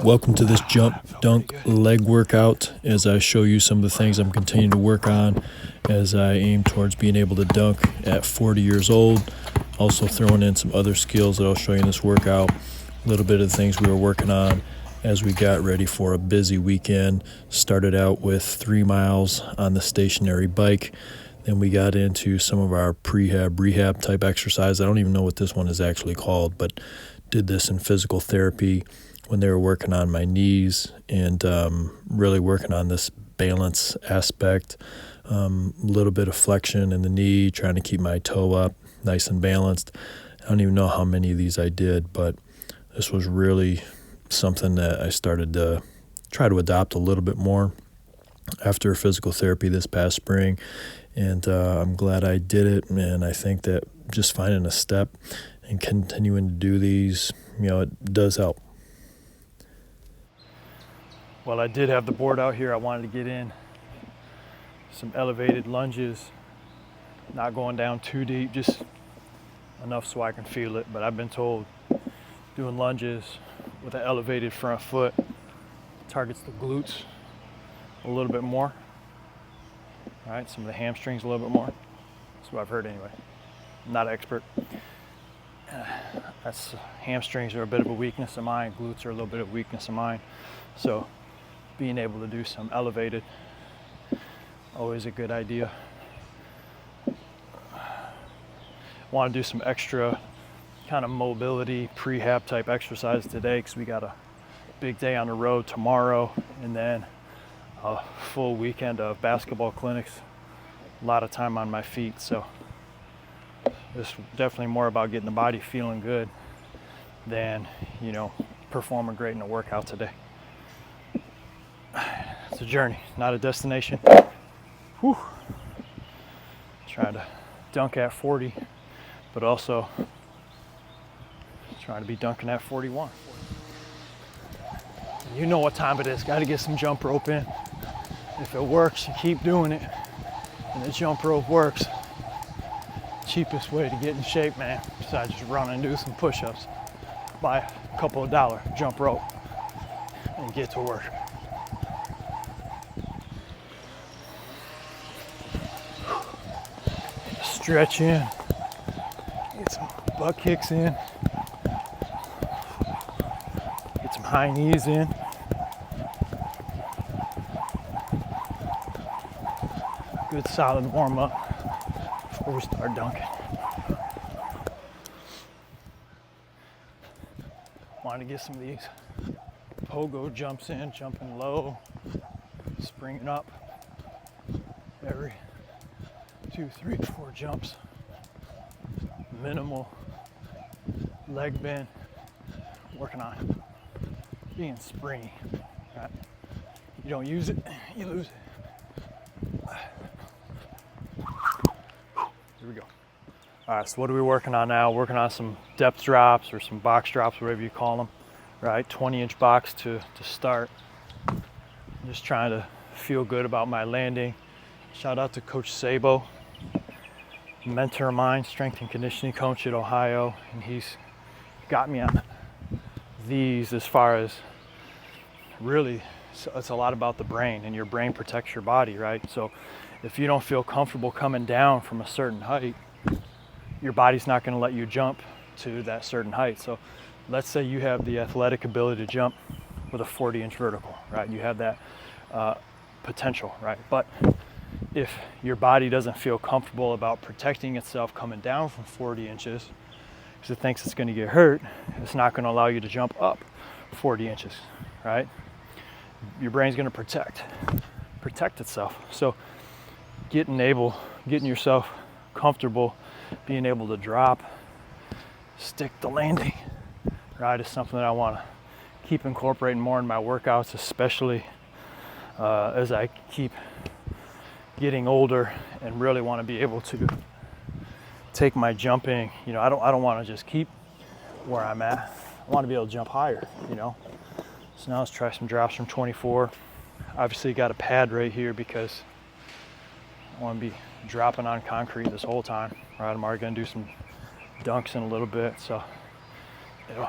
Welcome to this jump dunk leg workout as I show you some of the things I'm continuing to work on as I aim towards being able to dunk at 40 years old. Also throwing in some other skills that I'll show you in this workout, a little bit of the things we were working on as we got ready for a busy weekend. Started out with 3 miles on the stationary bike. Then we got into some of our prehab, rehab type exercise. I don't even know what this one is actually called, but did this in physical therapy when they were working on my knees and really working on this balance aspect. A little bit of flexion in the knee, trying to keep my toe up nice and balanced. I don't even know how many of these I did, but this was really something that I started to try to adopt a little bit more after physical therapy this past spring. And I'm glad I did it, and I think that just finding a step and continuing to do these, it does help. Well, I did have the board out here. I wanted to get in some elevated lunges, not going down too deep, just enough so I can feel it. But I've been told doing lunges with an elevated front foot targets the glutes a little bit more. All right, some of the hamstrings a little bit more. That's what I've heard anyway. I'm not an expert. Hamstrings are a bit of a weakness of mine. Glutes are a little bit of a weakness of mine. So being able to do some elevated, always a good idea. Want to do some extra kind of mobility, prehab type exercise today because we got a big day on the road tomorrow and then a full weekend of basketball clinics. A lot of time on my feet, so it's definitely more about getting the body feeling good than, performing great in a workout today. It's a journey, not a destination. Whew. Trying to dunk at 40, but also trying to be dunking at 41. You know what time it is. Got to get some jump rope in. If it works, you keep doing it. And the jump rope works. Cheapest way to get in shape, man, besides just run and do some push-ups. Buy a couple of dollar jump rope and get to work. Stretch in. Get some butt kicks in. Get some high knees in. Good solid warm up before we start dunking. Want to get some of these Pogo jumps in, jumping low, springing up every 2, 3, 4 jumps. Minimal leg bend. Working on being springy. Right? You don't use it, you lose it. Here we go. All right, so what are we working on now? Working on some depth drops or some box drops, whatever you call them, right? 20-inch box to start. I'm just trying to feel good about my landing. Shout out to Coach Sabo, mentor of mine, strength and conditioning coach at Ohio, and he's got me on these as far as really, it's a lot about the brain, and your brain protects your body, right? So if you don't feel comfortable coming down from a certain height, your body's not going to let you jump to that certain height. So let's say you have the athletic ability to jump with a 40-inch vertical, right? You have that potential, right? But if your body doesn't feel comfortable about protecting itself coming down from 40 inches because it thinks it's going to get hurt, it's not going to allow you to jump up 40 inches, right? Your brain's going to protect itself. So getting yourself comfortable, being able to drop, stick the landing, right, is something that I want to keep incorporating more in my workouts, especially as I keep getting older and really want to be able to take my jumping. I don't want to just keep where I'm at. I want to be able to jump higher, So now let's try some drops from 24. Obviously got a pad right here because I want to be dropping on concrete this whole time, right? I'm already going to do some dunks in a little bit, so it'll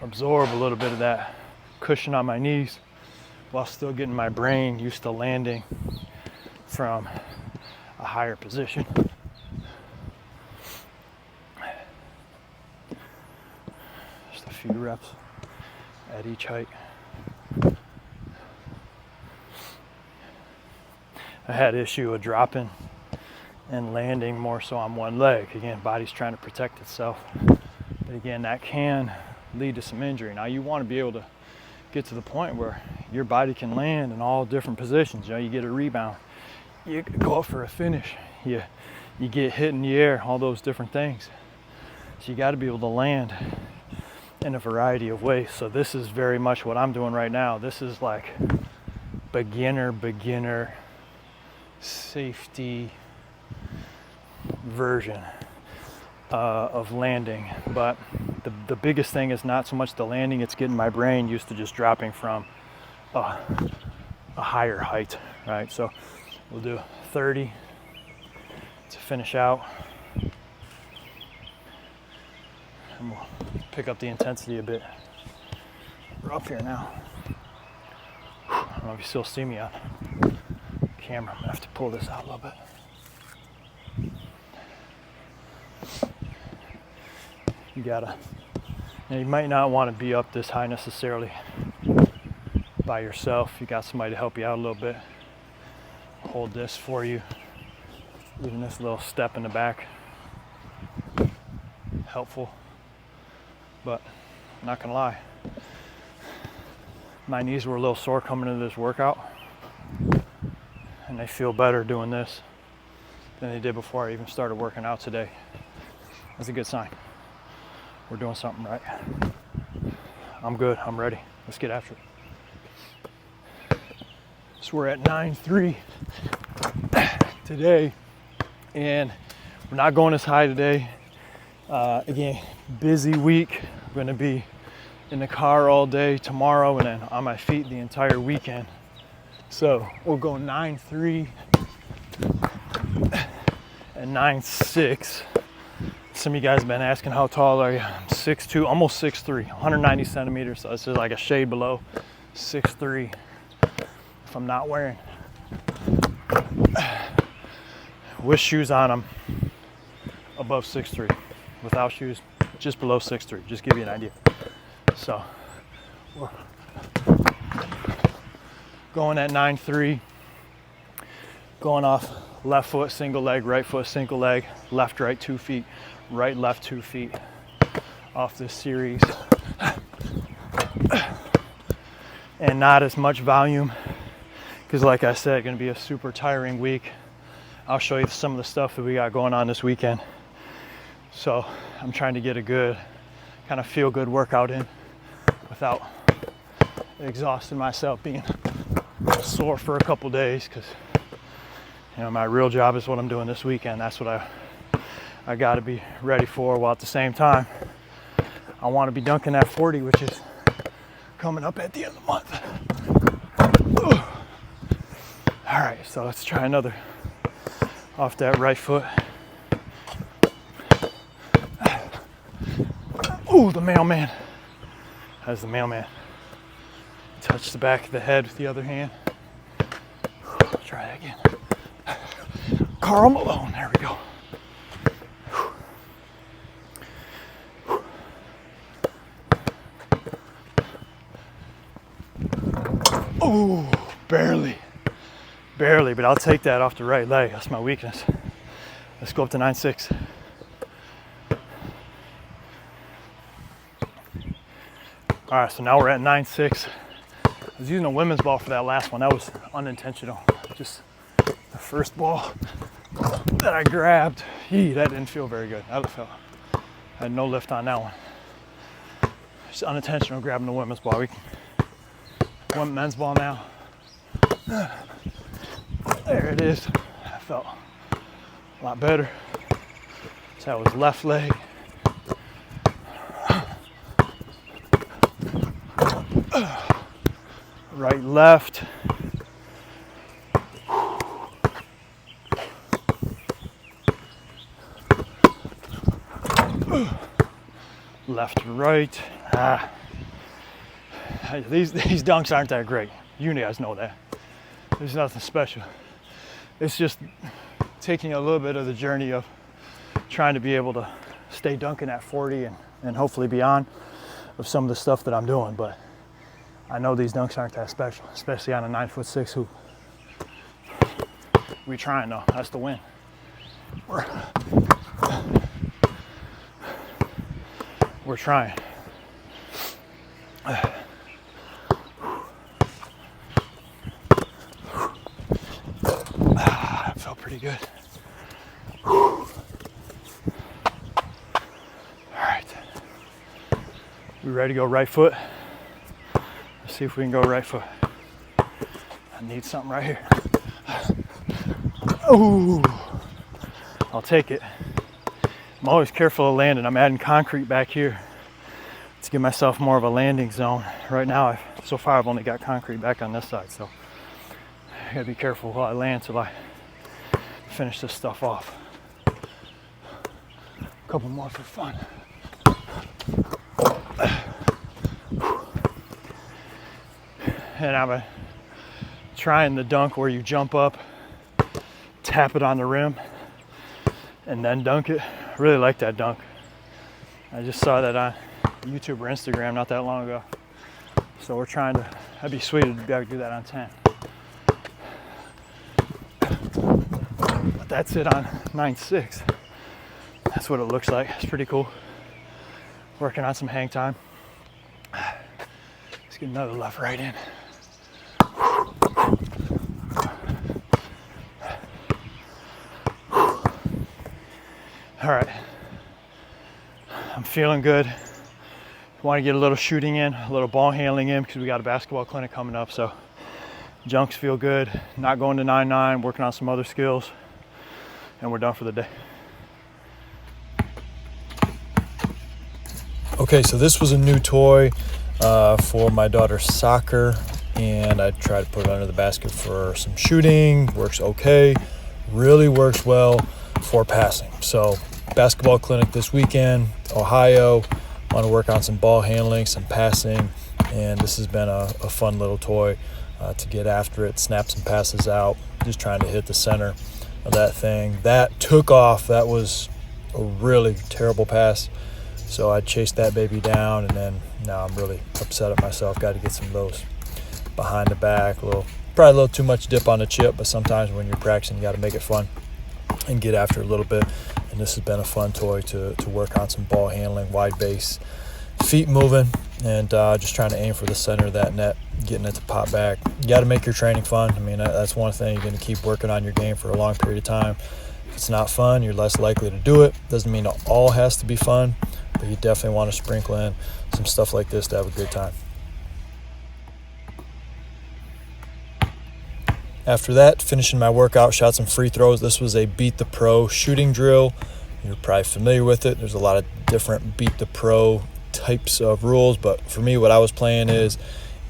absorb a little bit of that cushion on my knees while still getting my brain used to landing from a higher position. Just a few reps at each height. I had issue of dropping and landing more so on one leg. Again, body's trying to protect itself. But again, that can lead to some injury. Now you want to be able to get to the point where your body can land in all different positions. You know, you get a rebound, you go up for a finish, you get hit in the air, all those different things. So you got to be able to land in a variety of ways. So this is very much what I'm doing right now. This is like beginner safety version of landing. But the biggest thing is not so much the landing, it's getting my brain used to just dropping from a higher height, right? So we'll do 30 to finish out, and we'll pick up the intensity a bit. We're up here now. I don't know if you still see me on camera. I'm gonna have to pull this out a little bit. You might not want to be up this high necessarily by yourself. You got somebody to help you out a little bit. Hold this for you. Even this little step in the back, helpful. But I'm not gonna lie, my knees were a little sore coming into this workout, and they feel better doing this than they did before I even started working out today. That's a good sign. We're doing something right. I'm good, I'm ready. Let's get after it. So we're at 9.3 today, and we're not going as high today. Again, busy week. I'm gonna be in the car all day tomorrow and then on my feet the entire weekend. So we'll go 9.3 and 9.6. Some of you guys have been asking how tall are you? I'm 6'2", almost 6'3", 190 centimeters. So it's just like a shade below 6'3". If I'm not wearing with shoes on, I'm above 6'3". Without shoes, just below 6'3". Just give you an idea. So we're going at 9.3, going off left foot, single leg, right foot, single leg, left, right, 2 feet, right, left, 2 feet off this series. And not as much volume, because like I said, going to be a super tiring week. I'll show you some of the stuff that we got going on this weekend. So I'm trying to get a good kind of feel good workout in without exhausting myself, being sore for a couple days, because you know my real job is what I'm doing this weekend. That's what I got to be ready for, while at the same time I want to be dunking that 40, which is coming up at the end of the month. All right, so let's try another off that right foot. Ooh, the mailman. As the mailman. Touch the back of the head with the other hand. Try that again. Karl Malone, there we go. Ooh, barely, but I'll take that off the right leg. That's my weakness. Let's go up to 9.6. All right, so now we're at 9.6. I was using a women's ball for that last one. That was unintentional. Just the first ball that I grabbed. That didn't feel very good. I had no lift on that one. Just unintentional grabbing the women's ball. We can one men's ball now. There it is. That felt a lot better. So that was left leg. Right, left. Left, right. These dunks aren't that great. You guys know that. There's nothing special. It's just taking a little bit of the journey of trying to be able to stay dunking at 40 and hopefully beyond of some of the stuff that I'm doing. But I know these dunks aren't that special, especially on a 9'6" hoop. We trying though, that's the win. We're trying. That felt pretty good. All right. We ready to go right foot? Let's see if we can go right foot. I need something right here. Ooh, I'll take it. I'm always careful of landing. I'm adding concrete back here to give myself more of a landing zone. Right now, so far I've only got concrete back on this side, so I gotta be careful while I land till I finish this stuff off. A couple more for fun. And I'm trying the dunk where you jump up, tap it on the rim, and then dunk it. Really like that dunk. I just saw that on YouTube or Instagram not that long ago. So we're trying to, that'd be sweet to be able to do that on 10. But that's it on 9'6". That's what it looks like. It's pretty cool. Working on some hang time. Let's get another left right in. All right, I'm feeling good. Want to get a little shooting in, a little ball handling in because we got a basketball clinic coming up. So junks feel good. Not going to 9-9, working on some other skills, and we're done for the day. Okay, so this was a new toy for my daughter's soccer, and I tried to put it under the basket for some shooting. Works okay. Really works well for passing. So basketball clinic this weekend, Ohio. Want to work on some ball handling, some passing, and this has been a fun little toy to get after it, snap some passes out, just trying to hit the center of that thing. That took off. That was a really terrible pass. So I chased that baby down, and then now I'm really upset at myself. Got to get some of those behind the back. Probably a little too much dip on the chip, but sometimes when you're practicing, you got to make it fun and get after it a little bit. And this has been a fun toy to work on some ball handling, wide base, feet moving, and just trying to aim for the center of that net, getting it to pop back. You got to make your training fun. I mean, that's one thing. You're going to keep working on your game for a long period of time. If it's not fun, you're less likely to do it. Doesn't mean it all has to be fun, but you definitely want to sprinkle in some stuff like this to have a good time. After that, finishing my workout, shot some free throws. This was a Beat the Pro shooting drill. You're probably familiar with it. There's a lot of different Beat the Pro types of rules, but for me, what I was playing is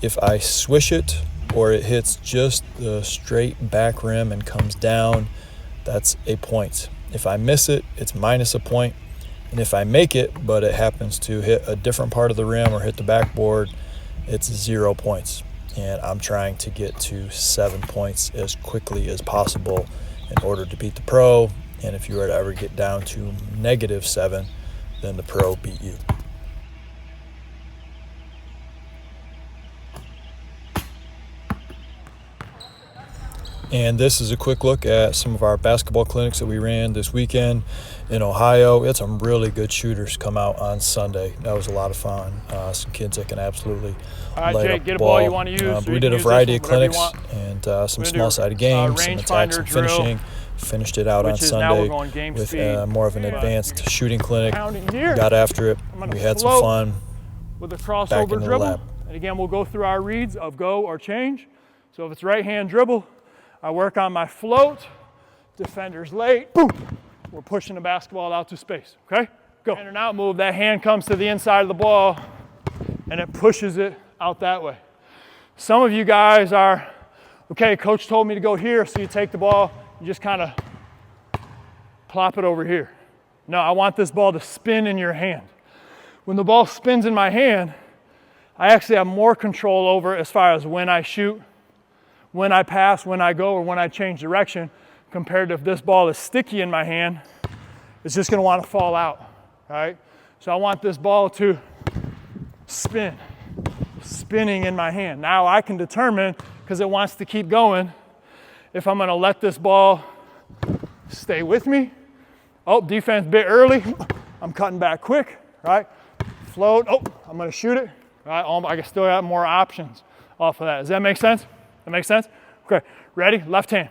if I swish it or it hits just the straight back rim and comes down, that's a point. If I miss it, it's minus a point. And if I make it, but it happens to hit a different part of the rim or hit the backboard, it's 0 points. And I'm trying to get to 7 points as quickly as possible in order to beat the pro. And if you were to ever get down to -7, then the pro beat you. And this is a quick look at some of our basketball clinics that we ran this weekend in Ohio. We had some really good shooters come out on Sunday. That was a lot of fun. Some kids that can absolutely light up the ball. You want to use. We did a variety of clinics and some small-sided games, some attacks and finishing. Finished it out on Sunday with more of an advanced shooting clinic. Got after it. We had some fun with a back crossover in the dribble. lab. And again, we'll go through our reads of go or change. So if it's right-hand dribble, I work on my float. Defender's late. Boom. We're pushing the basketball out to space. Okay? Go. In and out move. That hand comes to the inside of the ball, and it pushes it out that way. Some of you guys are, okay, coach told me to go here, so you take the ball, you just kind of plop it over here. No, I want this ball to spin in your hand. When the ball spins in my hand, I actually have more control over as far as when I shoot, when I pass, when I go, or when I change direction, compared to if this ball is sticky in my hand, it's just gonna wanna fall out, right? So I want this ball to spinning in my hand. Now I can determine, because it wants to keep going, if I'm gonna let this ball stay with me. Oh, defense bit early. I'm cutting back quick, right? Float, oh, I'm gonna shoot it, right? I can still have more options off of that. Does that make sense? That make sense? Okay, ready? Left hand.